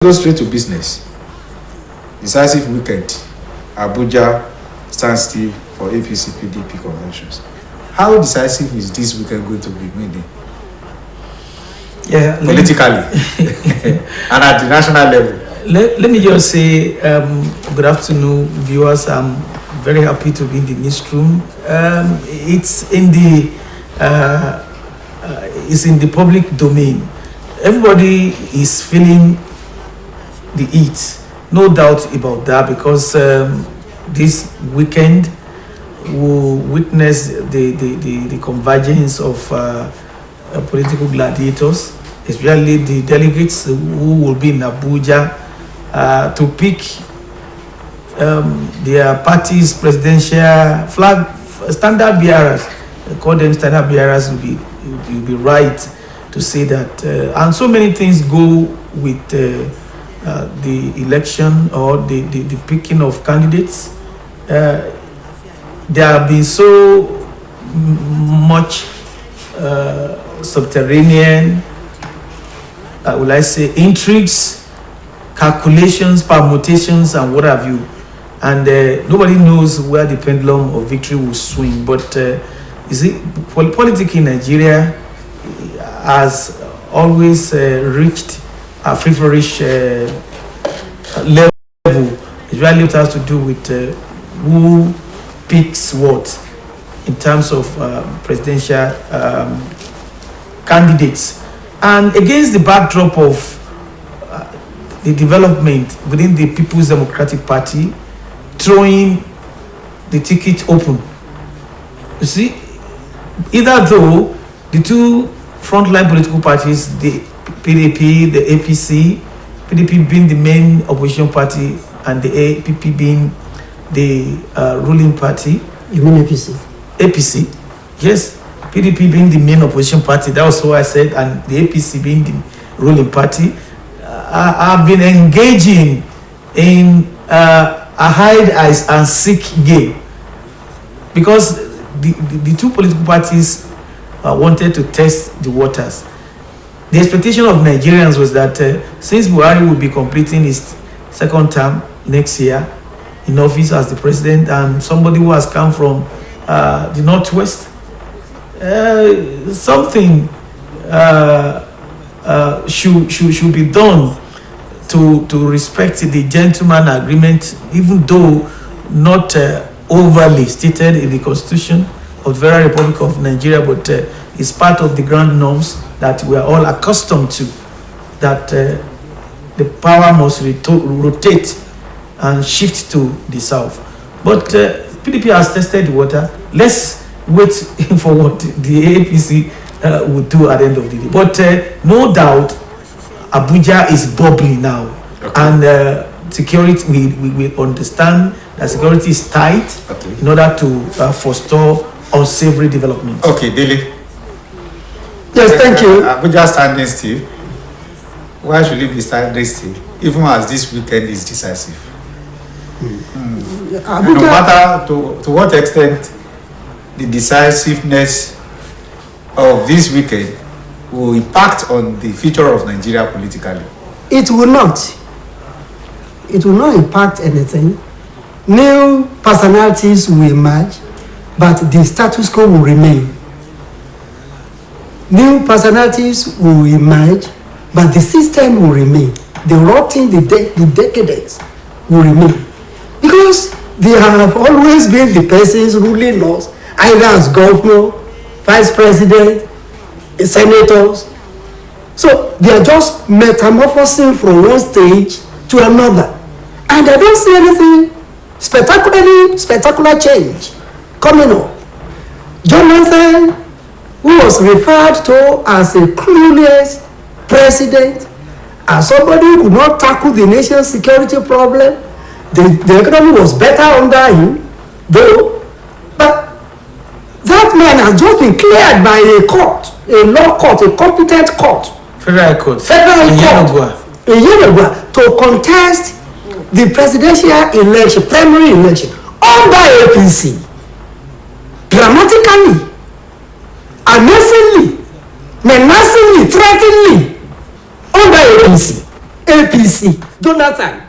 Go straight to business. Decisive weekend. Abuja stands still for APC PDP conventions. How decisive is this weekend going to be meeting? Yeah, politically and at the national level. Let me just say good afternoon, viewers. I'm very happy to be in the newsroom. It's in the public domain. Everybody is feeling the heat, no doubt about that, because this weekend will witness the convergence of political gladiators, especially the delegates who will be in Abuja to pick their party's presidential flag standard bearers. Call them standard bearers. You'll be right to say that, and so many things go with the election or the picking of candidates. There have been so much subterranean, will I say, intrigues, calculations, permutations, and what have you. And nobody knows where the pendulum of victory will swing. But you see, politics in Nigeria has always reached a feverish level. It really has to do with who picks what in terms of presidential candidates. And against the backdrop of the development within the People's Democratic Party, throwing the ticket open. You see, either though the two frontline political parties, the PDP, the APC, PDP being the main opposition party and the APP being the ruling party. You mean APC? APC, yes. PDP being the main opposition party, that was what I said, and the APC being the ruling party, have been engaging in a hide and seek game, because the two political parties wanted to test the waters. The expectation of Nigerians was that since Buhari will be completing his second term next year in office as the president, and somebody who has come from the northwest, something should be done to respect the gentleman agreement, even though not overly stated in the Constitution of the Federal Republic of Nigeria, but it's part of the grand norms that we are all accustomed to, that the power must rotate and shift to the south. But PDP has tested the water. Let's wait for what the APC would do at the end of the day. But no doubt, Abuja is bubbling now. Okay. And security, we understand that security is tight, okay, in order to forestall unsavory development. Okay, Dele. Yes, thank you. Abuja standing still. Why should it be standing still, even as this weekend is decisive? Abuja, no matter to what extent the decisiveness of this weekend will impact on the future of Nigeria politically. It will not. It will not impact anything. New personalities will emerge, but the status quo will remain. New personalities will emerge, but the system will remain. The rotting, the decadence will remain. Because they have always been the persons ruling us, either as governor, vice president, senators. So they are just metamorphosing from one stage to another. And I don't see anything spectacular change coming up. Jonathan, who was referred to as a clueless president, as somebody who could not tackle the nation's security problem, the economy was better under him, though, but that man has just been cleared by a court, a law court, a competent court, Federal court in Yoruba, to contest the presidential election, primary election, under APC, dramatically, amazingly, menacingly, threateningly, under APC. APC, Jonathan.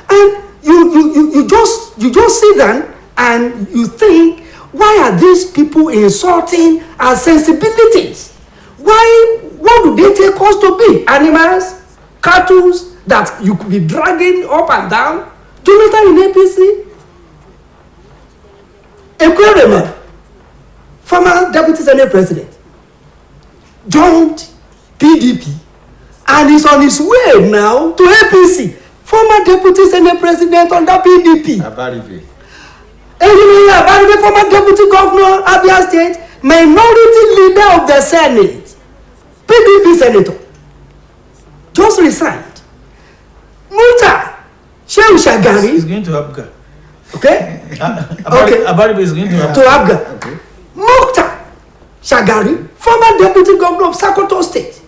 And you just sit down and you think, why are these people insulting our sensibilities? What do they take us to be? Animals, cattle that you could be dragging up and down? Jonathan in APC? Ekwerema, former Deputy Senate President, joined PDP and is on his way now to APC. Former Deputy Senate President under PDP. Abaribe. Abaribe, former Deputy Governor, Abia State, minority leader of the Senate, PDP Senator, just resigned. Muta Shehu Shagari is going to Abga. Okay? Okay. Abaribe is going to Abga. Okay. Muta Shagari, former Deputy Governor of Sokoto State,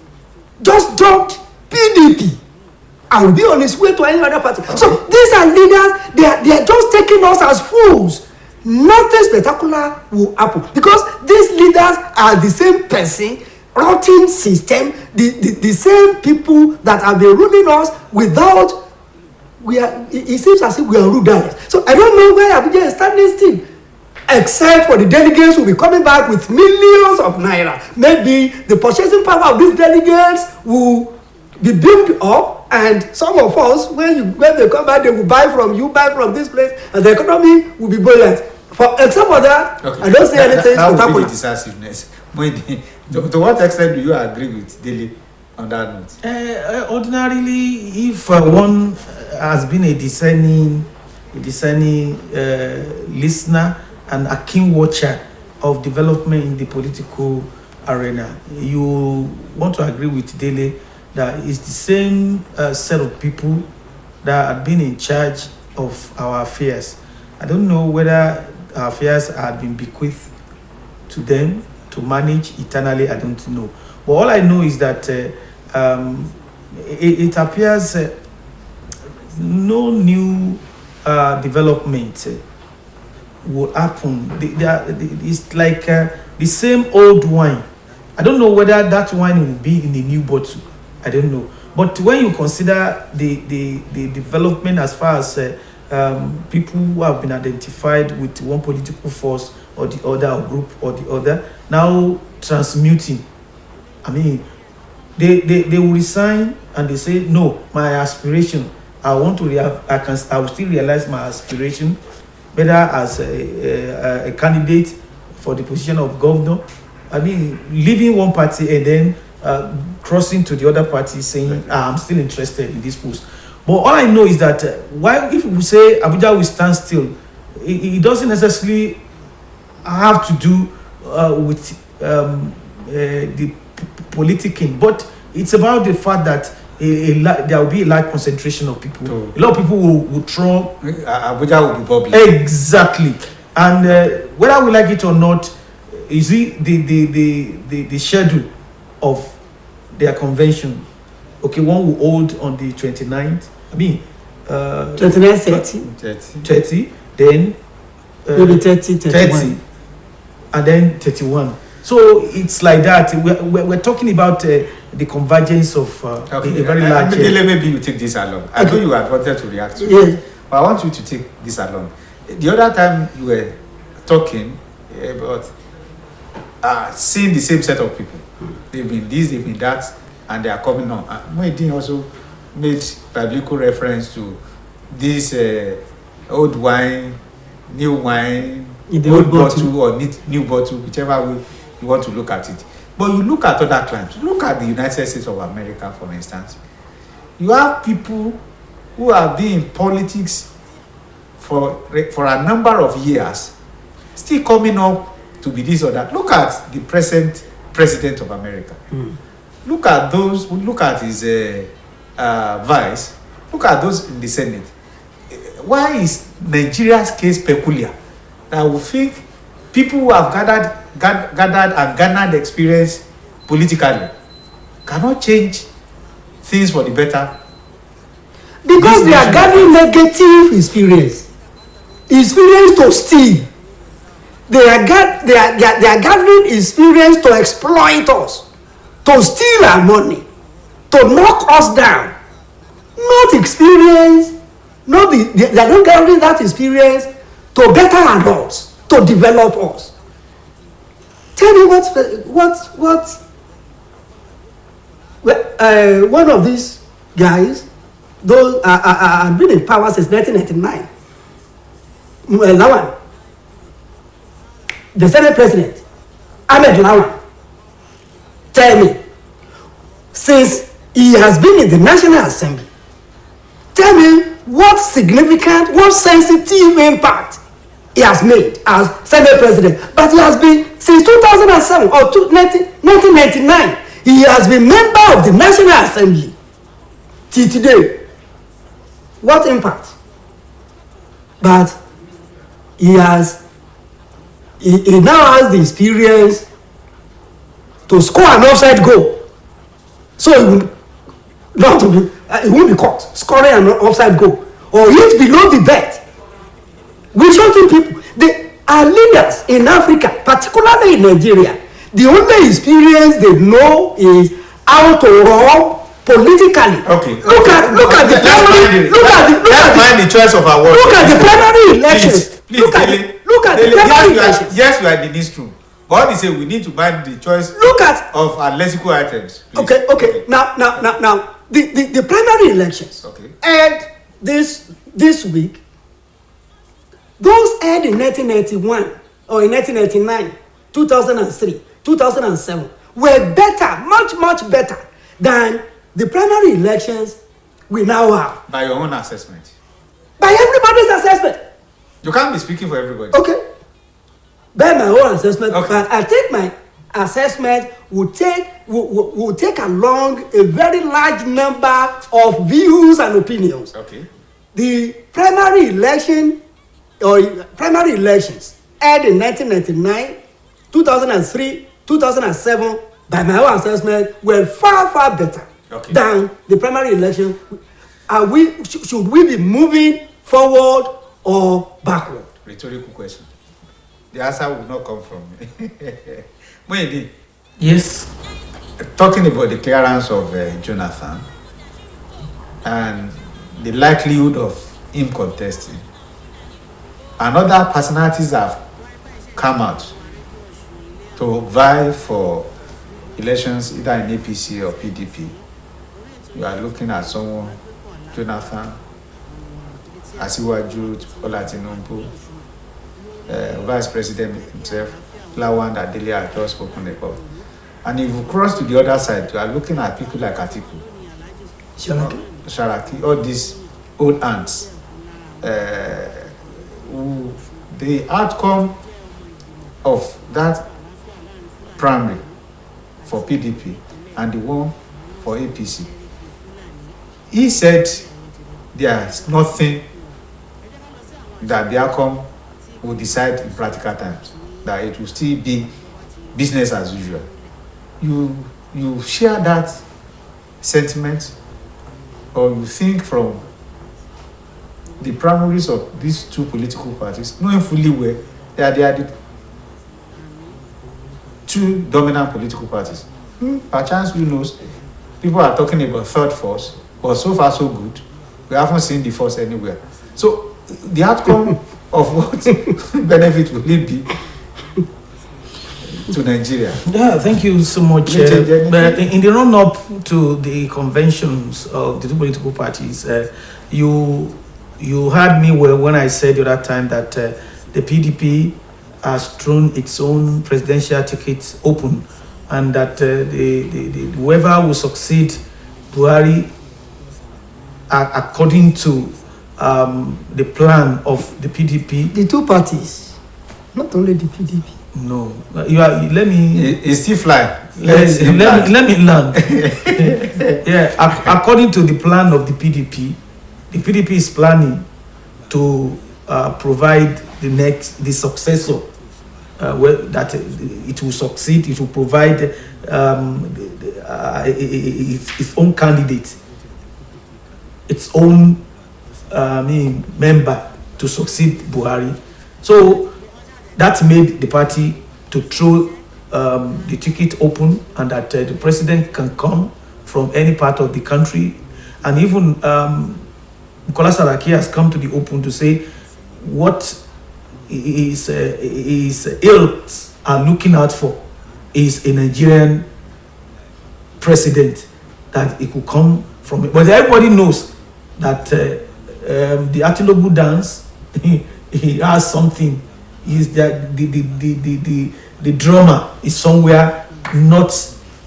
just dropped PDP and will be on his way to any other party. Okay. So these are leaders, they are just taking us as fools. Nothing spectacular will happen because these leaders are the same person, rotten system, the same people that have been ruling us without, it seems as if we are rulers. So I don't know where Abuja is standing still, except for the delegates who will be coming back with millions of naira. Maybe the purchasing power of these delegates will be built up, and some of us, when they come back, they will buy from you, buy from this place, and the economy will be buoyant. Except for that, okay. I don't see anything. That would be the decisiveness. To what extent do you agree with Dele on that note? Ordinarily, if one has been a discerning listener and a keen watcher of development in the political arena, you want to agree with Dele that it's the same set of people that have been in charge of our affairs. I don't know whether our affairs had been bequeathed to them to manage eternally. I don't know. But all I know is that it appears no new development will happen. It's like the same old wine. I don't know whether that wine will be in a new bottle. I don't know. But when you consider the development as far as people who have been identified with one political force or the other, or group or the other, now transmuting. I mean, they will resign and they say, no, my aspiration, I want to I will still realize my aspiration, whether as a candidate for the position of governor. I mean, leaving one party and then crossing to the other party saying, I'm still interested in this post. But all I know is that if we say Abuja will stand still, it doesn't necessarily have to do with the politicking, but it's about the fact that there will be a large concentration of people. A lot of people will throw. Abuja will be bubbling. Exactly. And whether we like it or not, you see the schedule of their convention. Okay, one will hold on the 29th. I mean, 29, 30, then maybe 30, and then 31. So it's like that. We're talking about the convergence of a very large. Maybe you take this along. I know you had wanted to react to it, but I want you to take this along. The other time you were talking about seeing the same set of people. They've been this, they've been that, and they are coming on. Muideen also made biblical reference to this old wine, new wine, old bottle or new bottle, whichever way you want to look at it. But you look at other climes. Look at the United States of America, for instance. You have people who have been in politics for a number of years, still coming up to be this or that. Look at the present president of America. Look at those. Look at his vice. Look at those in the Senate. Why is Nigeria's case peculiar? That we think people who have gathered experience politically cannot change things for the better? Because they are gathering negative experience to steal. They are gathering experience to exploit us, to steal our money, to knock us down. not experience, they don't carry that experience to better adults, to develop us. Tell me one of these guys, those have been in power since 1999. Lawan, the Senate President, Ahmed Lawan. Tell me, since he has been in the National Assembly, tell me what significant, what sensitive impact he has made as Senate President. But he has been, since 2007 or 1999, he has been member of the National Assembly till today. What impact? But he now has the experience to score an offside goal. So he won't be caught scoring an offside goal or hit below the belt. We shouting people. They are leaders in Africa, particularly in Nigeria. The only experience they know is how to run politically. Okay. Look at the primary. Let's mind the choice of our words. Look at the primary elections. Please, look at the primary elections. Yes, we are in the newsroom. But what they say, we need to mind the choice of our lexical items. Please. Okay. Now, the primary elections. Okay. And this week, those held in 1991 or in 1999, 2003, 2007 were better, much better than the primary elections we now have. By your own assessment. By everybody's assessment. You can't be speaking for everybody. Okay. By my own assessment, okay. But I think my assessment will take along a very large number of views and opinions. Okay. The primary election or primary elections held in 1999, 2003, 2007, by my own assessment, were far better than the primary election. Should we be moving forward or backward? Rhetorical question. The answer will not come from me. Maybe. Yes. Talking about the clearance of Jonathan and the likelihood of him contesting, and other personalities have come out to vie for elections either in APC or PDP. You are looking at someone, Jonathan, Asiwaju Bola Tinubu, Vice President himself, Lawan that Dele had just spoken about. And if you cross to the other side, you are looking at people like Atiku, Sharaki, all these old ants. The outcome of that primary for PDP and the one for APC, he said there's nothing that the outcome will decide in practical terms, that it will still be business as usual. You share that sentiment, or you think from the primaries of these two political parties, knowing fully well that they are the two dominant political parties. Perchance, who knows, people are talking about third force, but so far so good, we haven't seen the force anywhere. So the outcome of what benefit will it be to Nigeria? Yeah, thank you so much. But in the run-up to the conventions of the two political parties, you heard me well when I said the other time that the PDP has thrown its own presidential tickets open, and that whoever will succeed Buhari, according to the plan of the PDP. The two parties, not only the PDP. No, you are. Let me. It's still fly. Let me learn. Yeah, according to the plan of the PDP is planning to provide the successor, that it will succeed. It will provide its own candidate, its own member to succeed Buhari. So that made the party to throw the ticket open, and that the president can come from any part of the country, And even Bukola Saraki has come to the open to say what his ilks are looking out for is a Nigerian president, that it could come from it. But everybody knows that the Atilogu dance, he has something. Is that the drama is somewhere not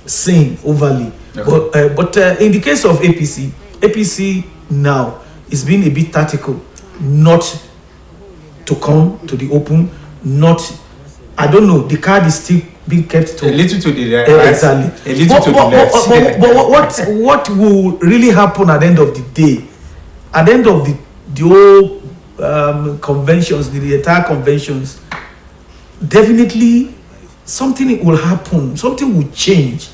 seen overly. Okay. But in the case of APC now is being a bit tactical, not to come to the open, not, I don't know, the card is still being kept to a little to the right, exactly, a little to the left. But what will really happen at the end of the day, at the end of the whole conventions, the entire conventions, definitely something will happen, something will change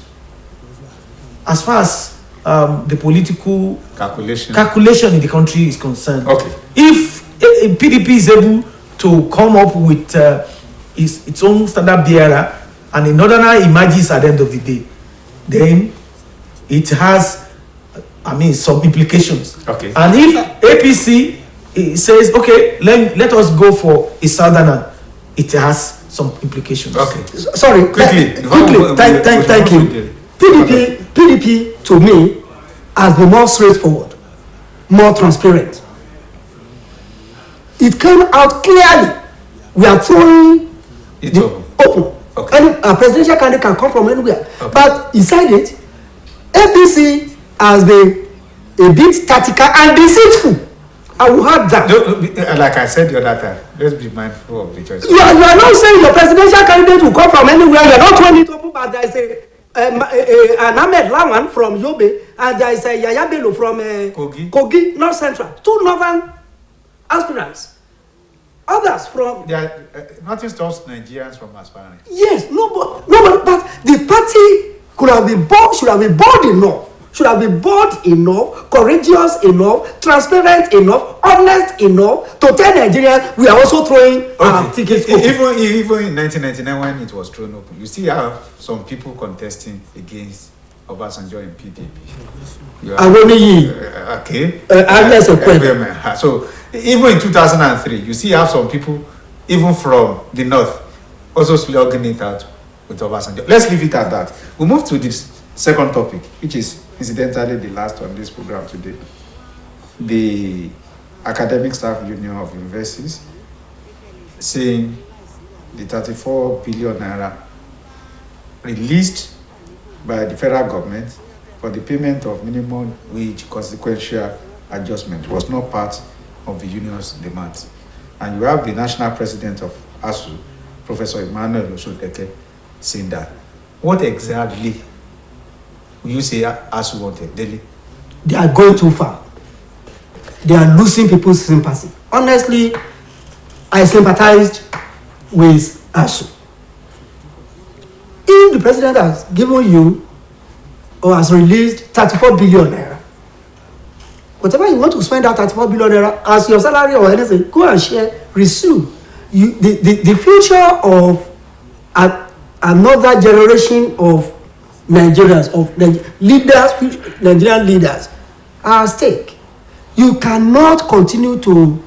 as far as the political calculation in the country is concerned. Okay. If PDP is able to come up with its own standard bearer and a northerner emerges at the end of the day, then it has, some implications. Okay. And if APC says, okay, let us go for a southerner, it has some implications. Okay. Sorry, quickly. Thank you. PDP to me has been more straightforward, more transparent. It came out clearly. We are throwing it open. Okay. Any presidential candidate can come from anywhere. Okay. But beside it, APC has been a bit tactical and deceitful. I will have that. Like I said the other time, let's be mindful of the choice. You are not saying your presidential candidate will come from anywhere. You are not throwing it open, but there is an Ahmed Lawan from Yobe, and there is a Yaya Bello from Kogi, North Central. 2 northern aspirants. Others from... nothing stops Nigerians from aspiring. Yes, but the party could have been bold, should have been bold enough. Should have been bold enough, courageous enough, transparent enough, honest enough to tell Nigerians we are also throwing tickets open. Even in 1999 when it was thrown open, you still have some people contesting against Obasanjo in PDP. Okay. So even in 2003, you still have some people, even from the north, also slugging it out with Obasanjo. Let's leave it at that. We'll move to this second topic, which is incidentally the last on this program today. The Academic Staff Union of Universities saying the 34 billion naira released by the federal government for the payment of minimum wage consequential adjustment was not part of the union's demands. And you have the national president of ASU, Professor Emmanuel Osodeke, saying that. What exactly will you say ASU wanted, Delhi? They are going too far. They are losing people's sympathy. Honestly, I sympathized with ASU. If the president has given you or has released 34 billion naira, whatever you want to spend that 34 billion naira as your salary or anything, go and share, resume. The future of another generation of Nigerians, of Nigerian leaders are at stake. You cannot continue to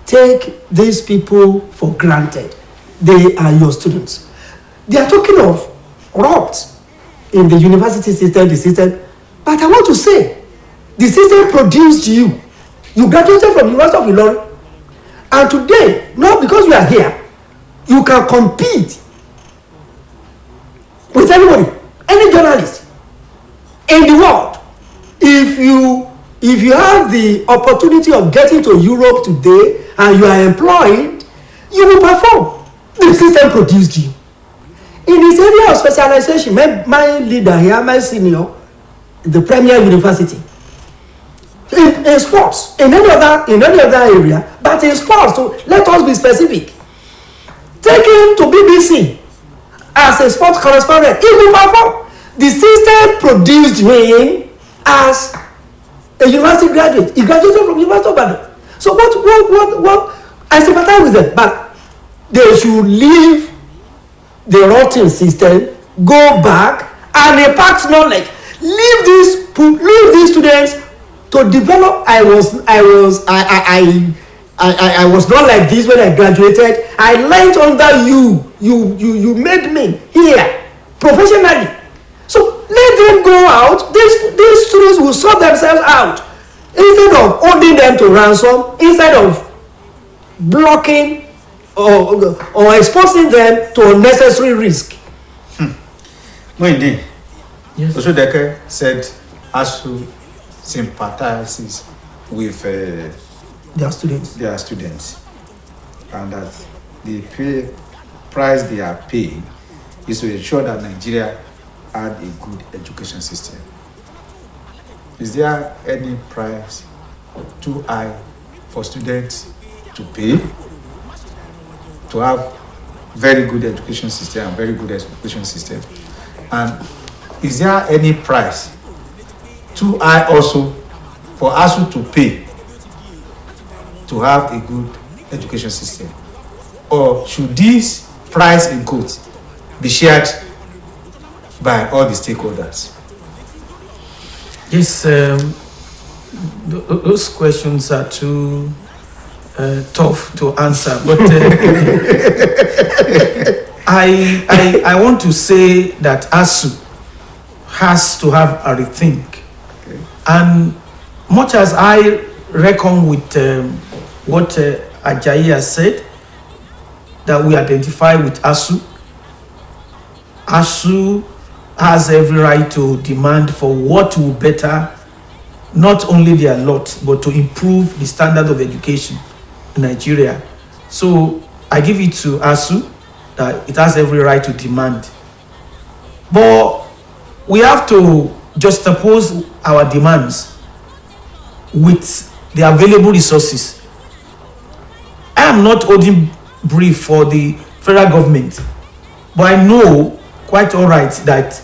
take these people for granted. They are your students. They are talking of rot in the university system, but I want to say, the system produced you. You graduated from University of Ilorin, and today, not because you are here, you can compete with anybody, any journalist in the world. If you have the opportunity of getting to Europe today and you are employed, you will perform. The system produced you. In this area of specialization, my leader here, my senior, the premier university, in sports, in any other area, but in sports, so let us be specific. Take him to BBC as a sports correspondent, he will perform. The system produced him as a university graduate. He graduated from University of Ibadan. So what I sympathize with them, but they should leave the rotten system, go back and impart knowledge. Leave these students to develop. I was not like this when I graduated. I learned under you. You made me here professionally. So let them go out. These students will sort themselves out instead of holding them to ransom, instead of blocking or exposing them to unnecessary risk. Wendy, Yes. Osodeke said ASU sympathizes with Their students. their students, and that the price they are paying is to ensure that Nigeria had a good education system. Is there any price too high for students to pay to have very good education system and very good education system? And is there any price too high also for ASU to pay to have a good education system? Or should this price in quotes be shared by all the stakeholders? Yes, those questions are too tough to answer, but I want to say that ASU has to have a rethink. Okay. And much as I reckon with what Ajayi has said, that we identify with ASU has every right to demand for what will better not only their lot, but to improve the standard of education in Nigeria. So I give it to ASU that it has every right to demand. But we have to juxtapose our demands with the available resources. I am not holding brief for the federal government, but I know quite all right that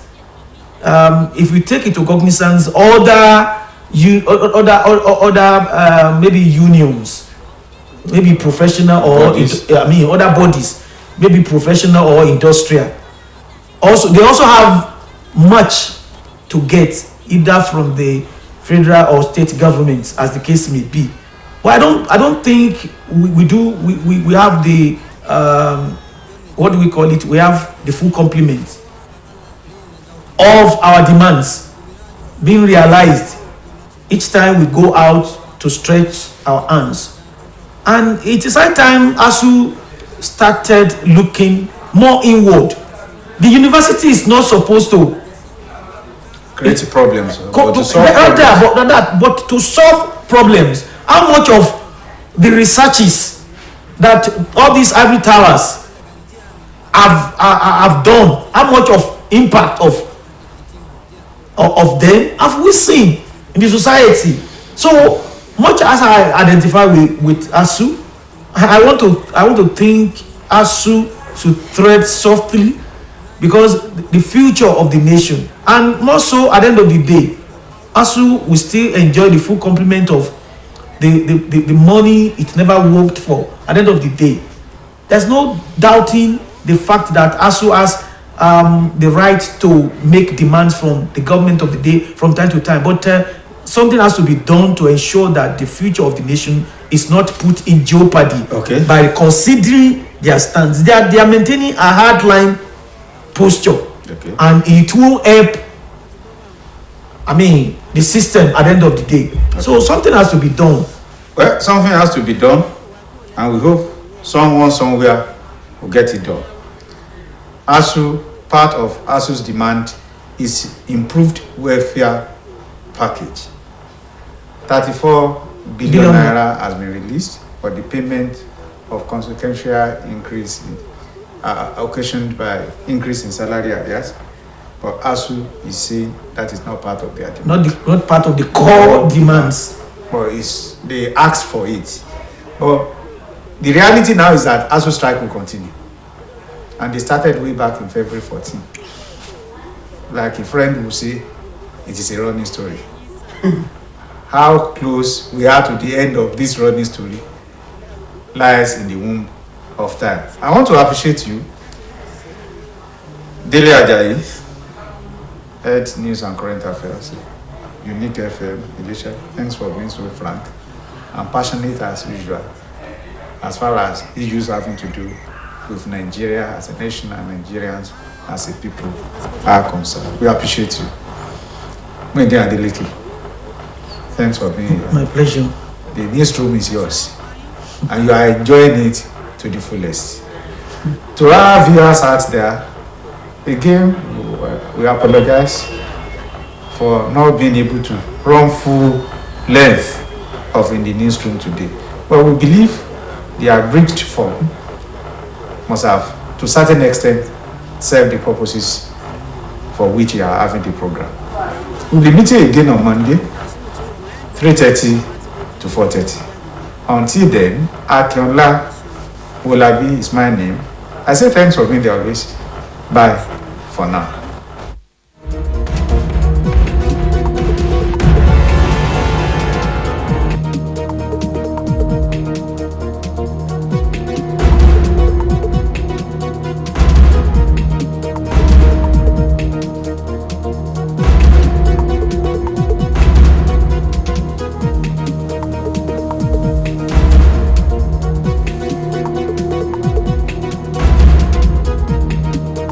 if we take into cognizance other maybe unions, maybe professional or other bodies, maybe professional or industrial, they also have much to get either from the federal or state governments, as the case may be. But I don't think we have the what do we call it? We have the full complement of our demands being realized each time we go out to stretch our hands. And it is high time ASU started looking more inward. The university is not supposed to Create problems. but to solve problems. How much of the researches that all these ivory towers have done, how much of impact of them have we seen in the society? So much as I identify with ASU, I want to think ASU should tread softly, because the future of the nation, and more so at the end of the day, ASU will still enjoy the full complement of the money it never worked for. At the end of the day, there's no doubting the fact that ASU has the right to make demands from the government of the day from time to time, but something has to be done to ensure that the future of the nation is not put in jeopardy by considering their stance. They are maintaining a hardline posture, and it will help the system at the end of the day. So something has to be done. Well, something has to be done, and we hope someone somewhere will get it done. Part of ASU's demand is improved welfare package. 34 billion naira has been released for the payment of consequential increase occasioned by increase in salary arrears. But ASU is saying that is not part of their demand. Not part of the core demands. But they asked for it. But the reality now is that ASU strike will continue. And they started way back in February 14. Like a friend will say, it is a running story. How close we are to the end of this running story lies in the womb of time. I want to appreciate you, Dele Ajayi, Head News and Current Affairs. Unique FM, Elisha. Thanks for being so frank and passionate as usual, as far as issues having to do with Nigeria as a nation and Nigerians as a people are concerned. We appreciate you. Thanks for being here. My pleasure. The Newsroom is yours, and you are enjoying it to the fullest. To our viewers out there, again, we apologize for not being able to run full length of In the Newsroom today. But we believe the abridged form must have, to a certain extent, served the purposes for which you are having the program. We'll be meeting again on Monday, 3:30 to 4:30. Until then, Akionla Olabi is my name. I say thanks for being there always. Bye for now.